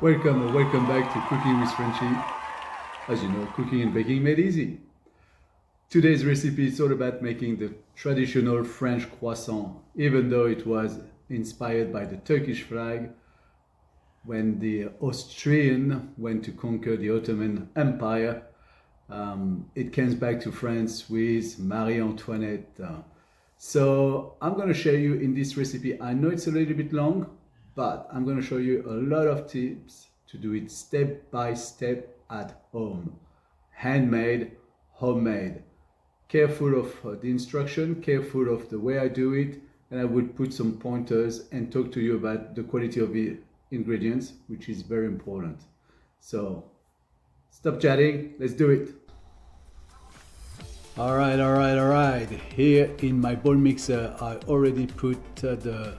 Welcome back to Cooking with Frenchie. As you know, cooking and baking made easy. Today's recipe is all about making the traditional French croissant, even though it was inspired by the Turkish flag when the Austrian went to conquer the Ottoman Empire. It came back to France with Marie Antoinette. So I'm going to share you in this recipe. I know it's a little bit long, but I'm going to show you a lot of tips to do it step by step at home. Handmade, homemade. Careful of the instruction, careful of the way I do it, and I will put some pointers and talk to you about the quality of the ingredients, which is very important. So stop chatting, let's do it. All right. Here in my bowl mixer, I already put the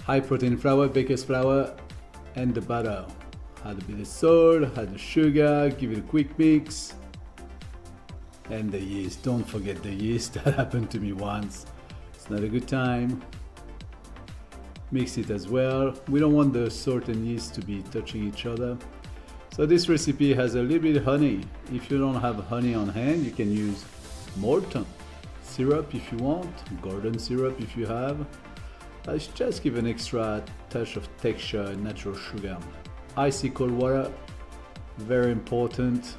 high protein flour, baker's flour, and the butter. Add a bit of salt, add the sugar, give it a quick mix. And the yeast, don't forget the yeast, that happened to me once. It's not a good time. Mix it as well. We don't want the salt and yeast to be touching each other. So this recipe has a little bit of honey. If you don't have honey on hand, you can use malt syrup if you want, golden syrup if you have. Just give an extra touch of texture and natural sugar. Icy cold water, very important.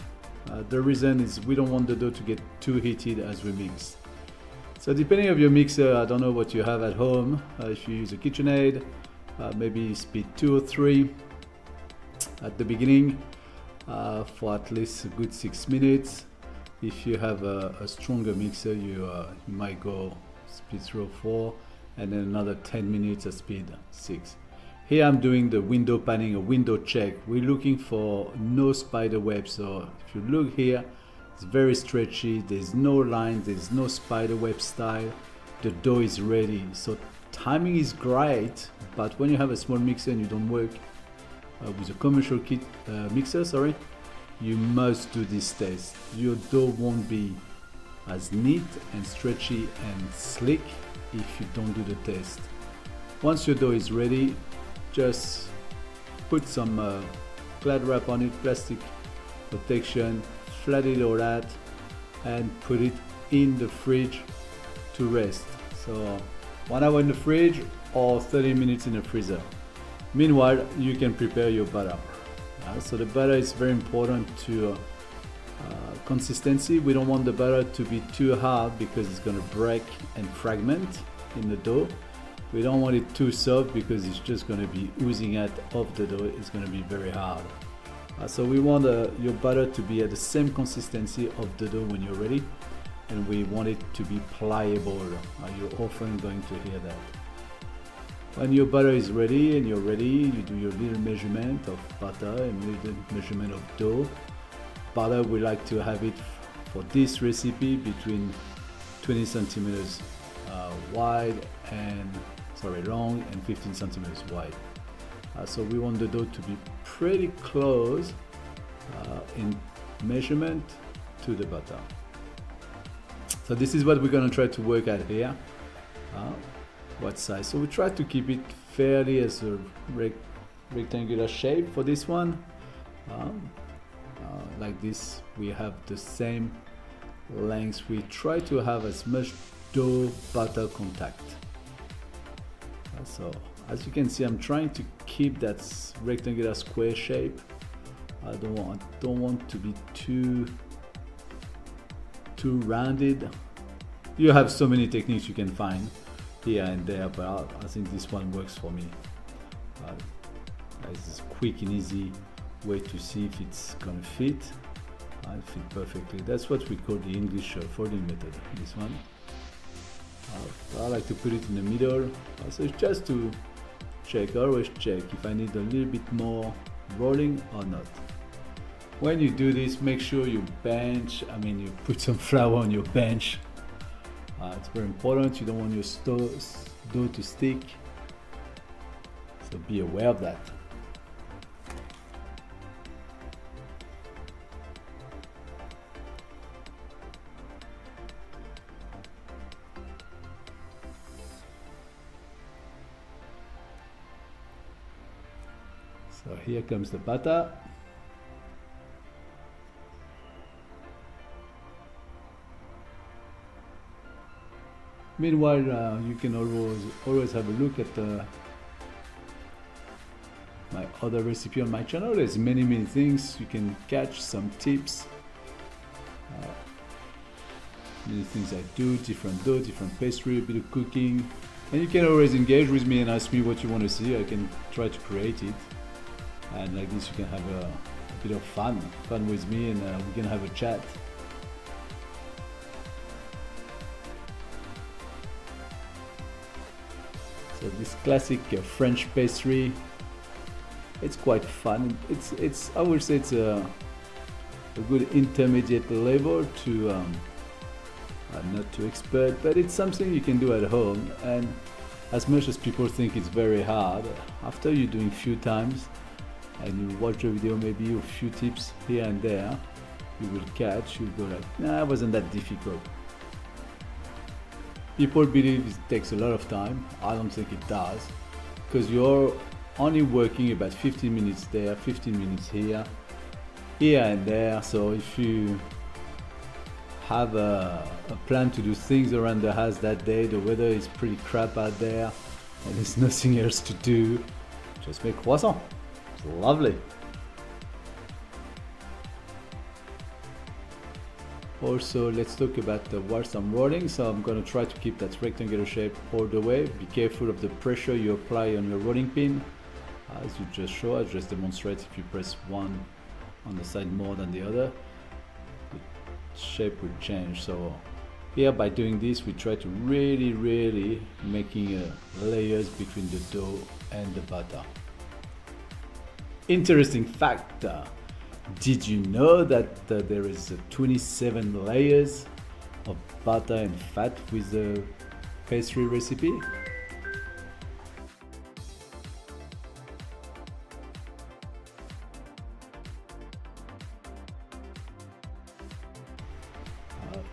The reason is we don't want the dough to get too heated as we mix. So depending on your mixer, I don't know what you have at home. If you use a KitchenAid, maybe speed 2 or 3 at the beginning for at least a good 6 minutes. If you have a stronger mixer, you might go speed 3 or 4 and then another 10 minutes at speed 6. Here I'm doing the window panning, a window check. We're looking for no spider web. So if you look here, it's very stretchy. There's no line, there's no spider web style. The dough is ready. So timing is great, but when you have a small mixer and you don't work with a commercial mixer, you must do this test. Your dough won't be as neat and stretchy and slick if you don't do the test. Once your dough is ready, just put some clad wrap on it, plastic protection, flat it all out, and put it in the fridge to rest. So 1 hour in the fridge or 30 minutes in the freezer. Meanwhile, you can prepare your butter. So the butter is very important to consistency. We don't want the butter to be too hard because it's going to break and fragment in the dough. We don't want it too soft because it's just going to be oozing out of the dough. It's going to be very hard. So we want your butter to be at the same consistency of the dough when you're ready, and we want it to be pliable. You're often going to hear that. When your butter is ready and you're ready, you do your little measurement of butter and little measurement of dough. Butter, we like to have it for this recipe between 20 centimeters long and 15 centimeters wide. So we want the dough to be pretty close in measurement to the butter. So this is what we're going to try to work at here. What size? So we try to keep it fairly as a rectangular shape for this one. Like this, we have the same length. We try to have as much dough butter contact. So as you can see, I'm trying to keep that rectangular square shape. I don't want to be too rounded. You have so many techniques you can find here and there, but I think this one works for me. It's a quick and easy way to see if it's gonna fit. It fit perfectly. That's what we call the English folding method, this one. I like to put it in the middle. So it's just to check, always check if I need a little bit more rolling or not. When you do this, make sure you put some flour on your bench. It's very important. You don't want your dough to stick. So be aware of that. So here comes the butter. Meanwhile, you can always have a look at my other recipe on my channel. There's many things you can catch, some tips, many things I do, different dough, different pastry, a bit of cooking, and you can always engage with me and ask me what you want to see. I can try to create it, and like this you can have a bit of fun with me, and we can have a chat. So this classic French pastry, it's quite fun. It's I would say it's a good intermediate level to not too expert, but it's something you can do at home. And as much as people think it's very hard, after you're doing few times and you watch a video, maybe a few tips here and there, you will catch, you'll go like, nah, it wasn't that difficult. People believe it takes a lot of time. I don't think it does, because you're only working about 15 minutes there, 15 minutes here and there. So if you have a plan to do things around the house that day, the weather is pretty crap out there and there's nothing else to do, just make croissant. It's lovely. Also, let's talk about whilst I'm rolling. So I'm going to try to keep that rectangular shape all the way. Be careful of the pressure you apply on your rolling pin. As you just show, I just demonstrate if you press one on the side more than the other, the shape will change. So here, by doing this, we try to really making layers between the dough and the butter. Interesting fact. Did you know that there is 27 layers of butter and fat with the pastry recipe?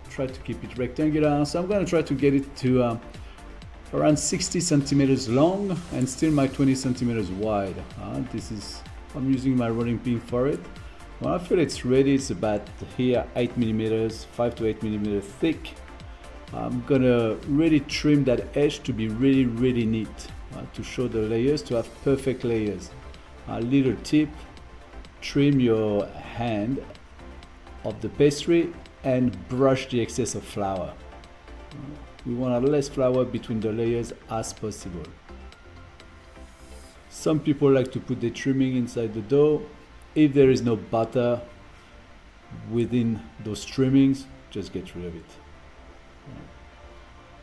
Try to keep it rectangular, so I'm going to try to get it to around 60 centimeters long and still my 20 centimeters wide. I'm using my rolling pin for it. When I feel it's ready, it's about here 8 millimeters, 5 to 8 millimeters thick. I'm gonna really trim that edge to be really neat, to show the layers, to have perfect layers. A little tip: trim your hand of the pastry and brush the excess of flour. We want less flour between the layers as possible. Some people like to put the trimming inside the dough. If there is no butter within those trimmings, just get rid of it.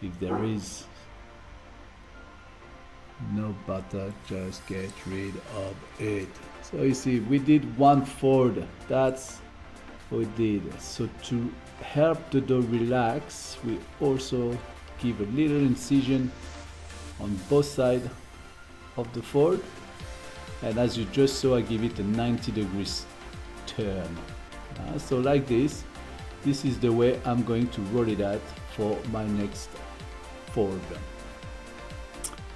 If there is no butter, just get rid of it. So you see, we did 1/4. That's what we did. So to help the dough relax, we also give a little incision on both sides of the fold. And as you just saw, I give it a 90 degrees turn. So like this is the way I'm going to roll it out for my next fold.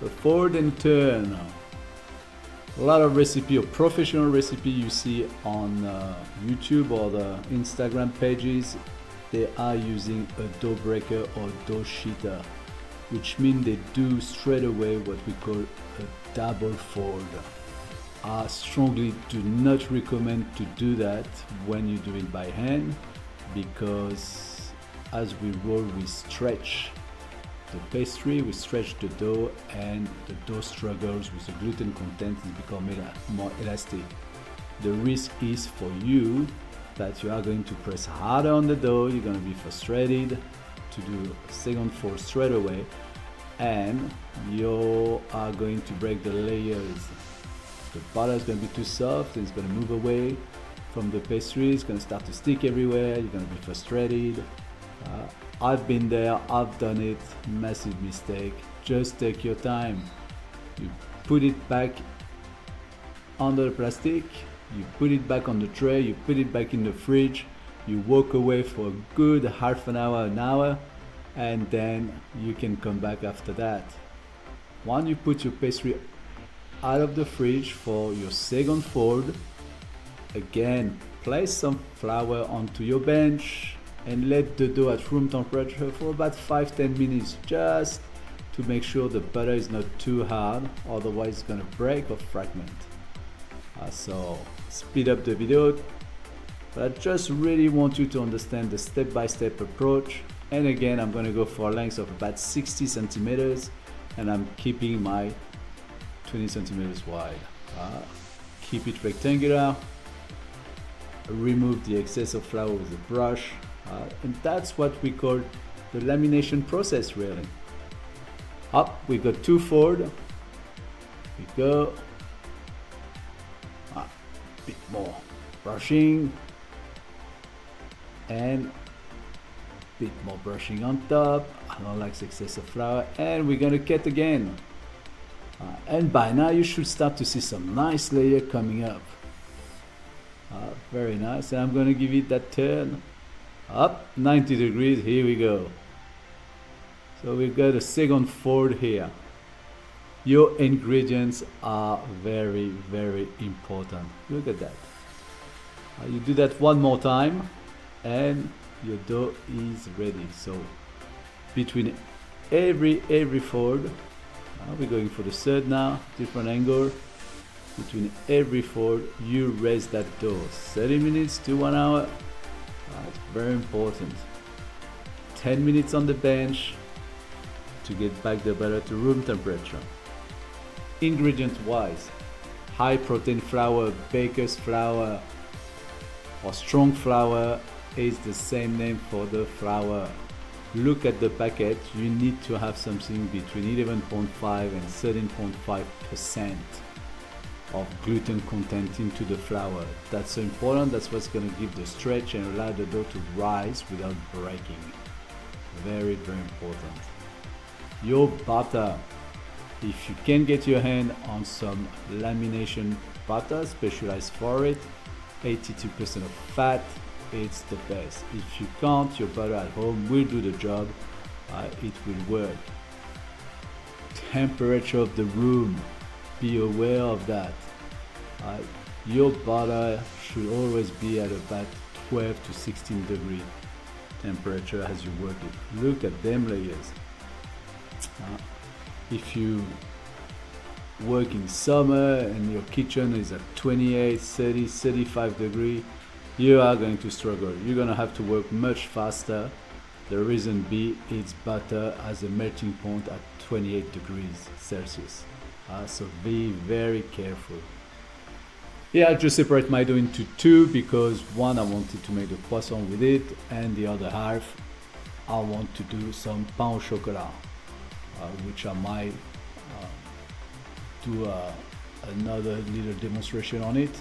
The fold and turn. A lot of recipe or professional recipe you see on YouTube or the Instagram pages, they are using a dough breaker or dough sheeter, which means they do straight away what we call a double fold. I strongly do not recommend to do that when you do it by hand, because as we roll, we stretch the pastry, we stretch the dough, and the dough struggles with the gluten content and become more elastic. The risk is for you that you are going to press harder on the dough, you're going to be frustrated to do a second fold straight away, and you are going to break the layers. The butter is going to be too soft and it's going to move away from the pastry. It's going to start to stick everywhere. You're going to be frustrated. I've been there, I've done it, massive mistake. Just take your time. You put it back under the plastic, you put it back on the tray, you put it back in the fridge, you walk away for a good half an hour, and then you can come back after that. Once you put your pastry out of the fridge for your second fold. Again, place some flour onto your bench and let the dough at room temperature for about 5-10 minutes, just to make sure the butter is not too hard, otherwise it's gonna break or fragment. So speed up the video, but I just really want you to understand the step-by-step approach. And again, I'm gonna go for a length of about 60 centimeters, and I'm keeping my 20 centimeters wide. Keep it rectangular, remove the excess of flour with a brush, and that's what we call the lamination process, really. Up, we got 2 fold. We go. A bit more brushing, and a bit more brushing on top. I don't like excess of flour, and we're gonna cut again. And by now you should start to see some nice layer coming up. Very nice, and I'm gonna give it that turn up 90 degrees. Here we go. So we've got a second fold here. Your ingredients are very, very important. Look at that. You do that one more time and your dough is ready. So between every fold, we're going for the third now, different angle. Between every fold, you raise that dough 30 minutes to 1 hour. That's very important. 10 minutes on the bench to get back the batter to room temperature. Ingredient wise, high protein flour, baker's flour, or strong flour is the same name for the flour. Look at the packet, you need to have something between 11.5 and 13.5% of gluten content into the flour. That's so important, that's what's going to give the stretch and allow the dough to rise without breaking. Very, very important. Your butter, if you can get your hand on some lamination butter specialized for it, 82% of fat, it's the best. If you can't, your butter at home will do the job. It will work. Temperature of the room, be aware of that. Your butter should always be at about 12 to 16 degree temperature as you work it. Look at them layers. If you work in summer and your kitchen is at 28, 30, 35 degree, you are going to struggle. You're going to have to work much faster. The reason being, it's butter has a melting point at 28 degrees Celsius. So be very careful. Yeah, I just separate my dough into 2 because one, I wanted to make the croissant with it, and the other half, I want to do some pain au chocolat, which I might do another little demonstration on it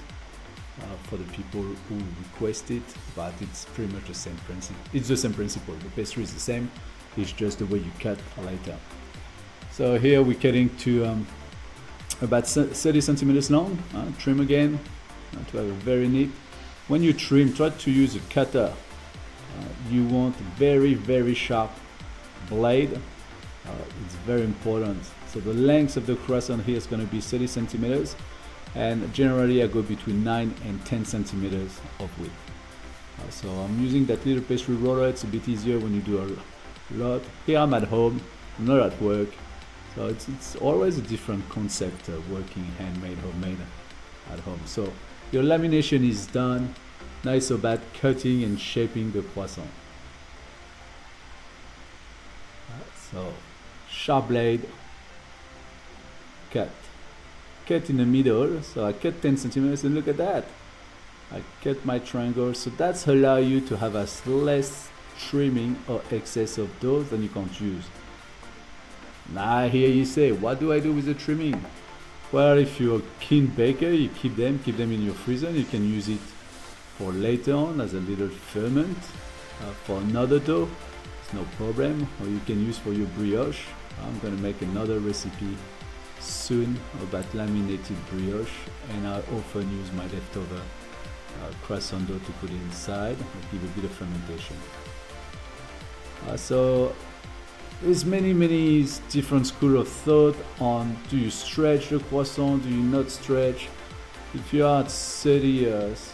for the people who request it, but it's pretty much the same principle. It's the same principle. The pastry is the same. It's just the way you cut later. So here we're cutting to about 30 centimeters long. Trim again to have a very neat. When you trim, try to use a cutter. You want very, very sharp blade. It's very important. So the length of the croissant here is going to be 30 centimeters, and generally I go between 9 and 10 centimeters of width. So I'm using that little pastry roller. It's a bit easier when you do a lot. Here I'm at home, I'm not at work. So it's always a different concept working handmade, homemade at home. So your lamination is done. Now it's about cutting and shaping the croissant. So sharp blade, cut in the middle. So I cut 10 centimeters, and look at that. I cut my triangle. So that's allow you to have as less trimming or excess of dough than you can't use. Now here you say, what do I do with the trimming? Well, if you're a keen baker, you keep them in your freezer. You can use it for later on as a little ferment for another dough. It's no problem. Or you can use for your brioche. I'm going to make another recipe soon about laminated brioche, and I often use my leftover croissant dough to put inside and give a bit of fermentation. So There's many different school of thought on, do you stretch the croissant, do you not stretch? If you are at 30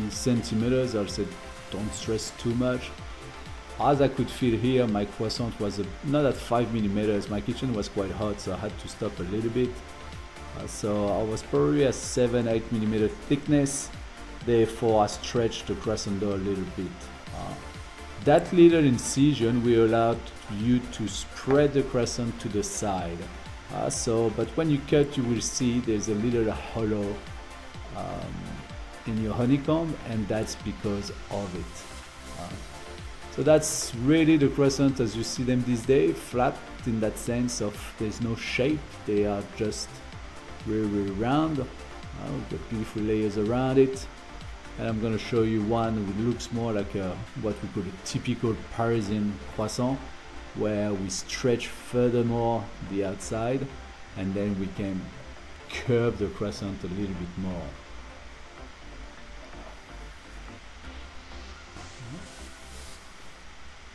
centimeters, I'll say don't stress too much. As I could feel here, my croissant was not at 5 millimeters. My kitchen was quite hot, so I had to stop a little bit. So I was probably at 7-8 millimeter thickness. Therefore, I stretched the croissant dough a little bit. That little incision will allow you to spread the croissant to the side. But when you cut, you will see there's a little hollow in your honeycomb, and that's because of it. So that's really the croissant as you see them these days, flat in that sense of there's no shape, they are just very round. We've got beautiful layers around it. And I'm going to show you one which looks more like what we call a typical Parisian croissant, where we stretch furthermore the outside and then we can curve the croissant a little bit more.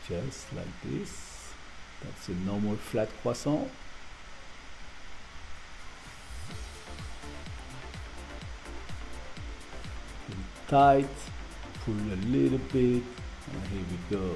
Just like this. That's a normal flat croissant. Tight, pull a little bit, and here we go.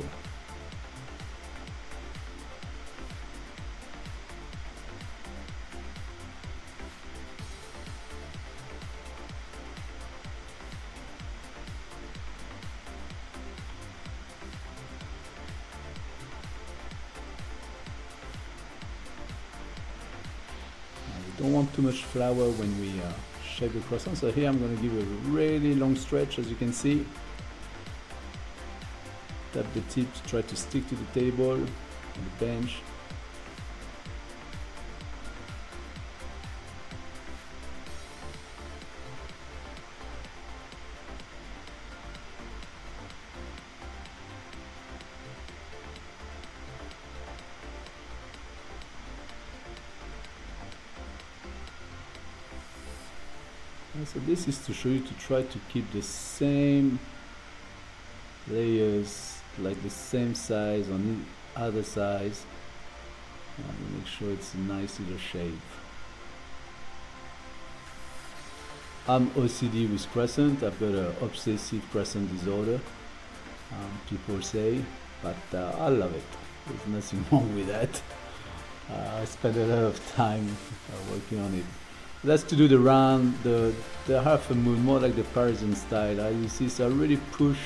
We don't want too much flour when we shape the croissant, so here I'm going to give a really long stretch, as you can see. Tap the tips, try to stick to the table and the bench. So this is to show you to try to keep the same layers, like the same size on the other sides, and make sure it's a nice little shape. I'm OCD with croissant. I've got an obsessive croissant disorder, people say, but I love it. There's nothing wrong with that. I spend a lot of time working on it. That's to do the round, the half a moon, more like the Parisian style. You see, so I really push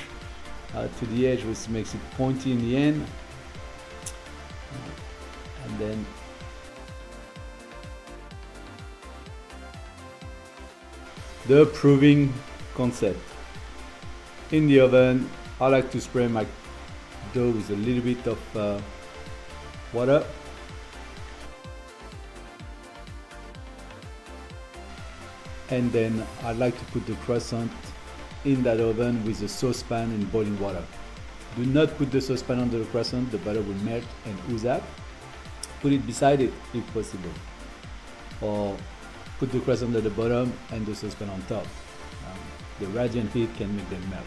to the edge, which makes it pointy in the end. And then the proving concept. In the oven, I like to spray my dough with a little bit of water. And then I like to put the croissant in that oven with a saucepan in boiling water. Do not put the saucepan under the croissant, the butter will melt and ooze out. Put it beside it if possible. Or put the croissant at the bottom and the saucepan on top. The radiant heat can make them melt.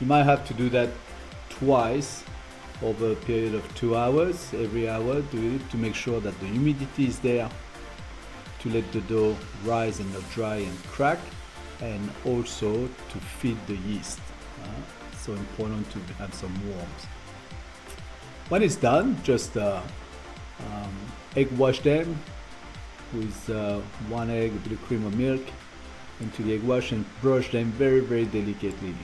You might have to do that twice over a period of 2 hours. Every hour do it to make sure that the humidity is there, to let the dough rise and not dry and crack, and also to feed the yeast. So important to have some warmth. When it's done, just egg wash them with 1 egg, a bit of cream or milk into the egg wash, and brush them very delicately.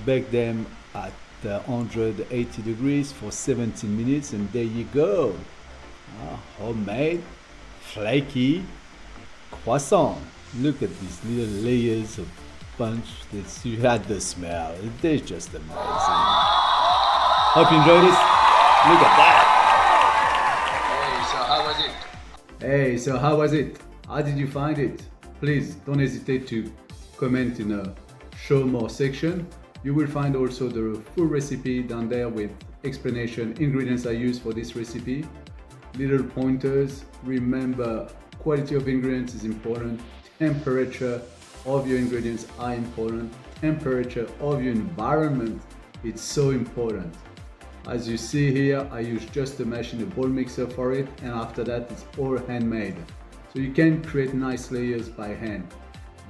Bake them at 180 degrees for 17 minutes, and there you go. Homemade, flaky croissant. Look at these little layers of punch. You had the smell. They're just amazing. Hope you enjoyed this. Look at that. Hey, so how was it? How did you find it? Please don't hesitate to comment in the show more section. You will find also the full recipe down there with explanation, ingredients I use for this recipe, little pointers. Remember, quality of ingredients is important. Temperature of your ingredients are important. Temperature of your environment, it's so important. As you see here, I use just a machine, a bowl mixer for it, and after that it's all handmade. So you can create nice layers by hand.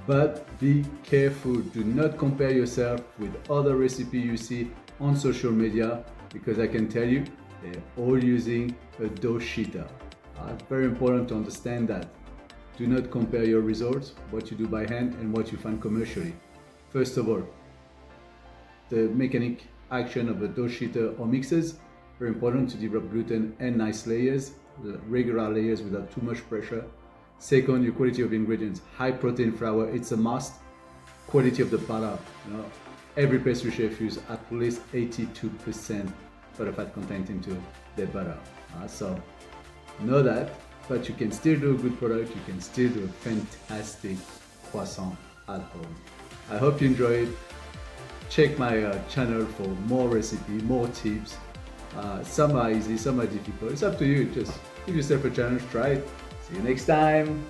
But be careful, do not compare yourself with other recipes you see on social media, because I can tell you, they're all using a dough sheeter. It's very important to understand that. Do not compare your results, what you do by hand and what you find commercially. First of all, the mechanic action of a dough sheeter or mixers, very important to develop gluten and nice layers, regular layers without too much pressure. Second, your quality of ingredients, high protein flour, it's a must. Quality of the butter, every pastry chef uses at least 82% butter fat content into their butter. So know that, but you can still do a good product, you can still do a fantastic croissant at home. I hope you enjoy it. Check my channel for more recipes, more tips. Some are easy, some are difficult. It's up to you. Just give yourself a challenge, try it. See you next time.